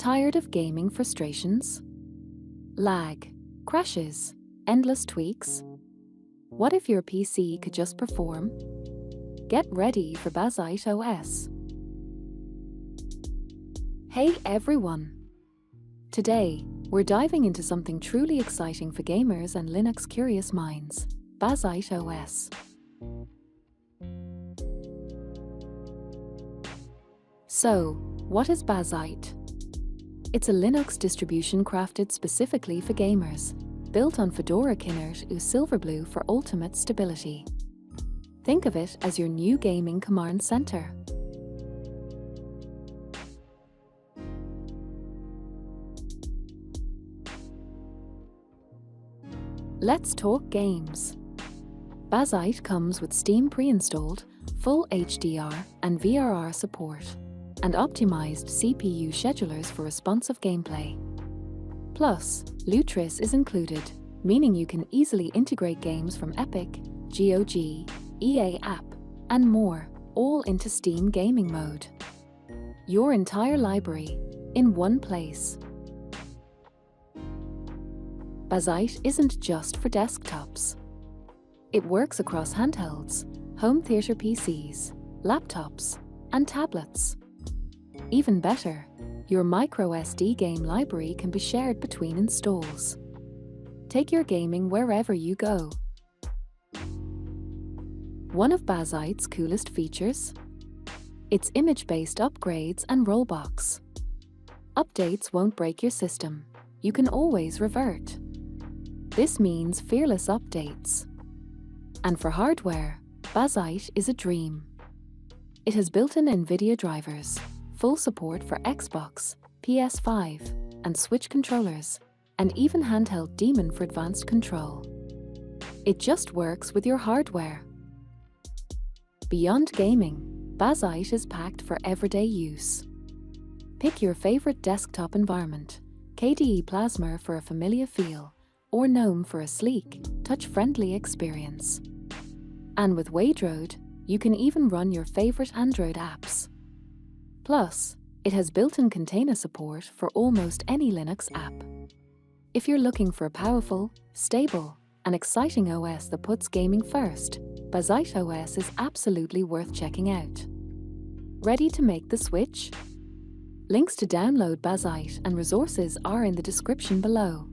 Tired of gaming frustrations? Lag, crashes, endless tweaks? What if your PC could just perform? Get ready for Bazzite OS. Hey everyone! Today, we're diving into something truly exciting for gamers and Linux curious minds, Bazzite OS. So, what is Bazzite? It's a Linux distribution crafted specifically for gamers, built on Fedora Kinert U Silverblue for ultimate stability. Think of it as your new gaming command center. Let's talk games. Bazzite comes with Steam pre-installed, full HDR and VRR support, and optimized CPU schedulers for responsive gameplay. Plus, Lutris is included, meaning you can easily integrate games from Epic, GOG, EA App, and more, all into Steam gaming mode. Your entire library, in one place. Bazzite isn't just for desktops. It works across handhelds, home theater PCs, laptops, and tablets. Even better, your microSD game library can be shared between installs. Take your gaming wherever you go. One of Bazzite's coolest features? Its image-based upgrades and rollbacks. Updates won't break your system. You can always revert. This means fearless updates. And for hardware, Bazzite is a dream. It has built-in NVIDIA drivers, full support for Xbox, PS5, and Switch controllers, and even handheld Daemon for advanced control. It just works with your hardware. Beyond gaming, Bazzite is packed for everyday use. Pick your favorite desktop environment, KDE Plasma for a familiar feel, or GNOME for a sleek, touch-friendly experience. And with Wadroid, you can even run your favorite Android apps. Plus, it has built-in container support for almost any Linux app. If you're looking for a powerful, stable, and exciting OS that puts gaming first, Bazzite OS is absolutely worth checking out. Ready to make the switch? Links to download Bazzite and resources are in the description below.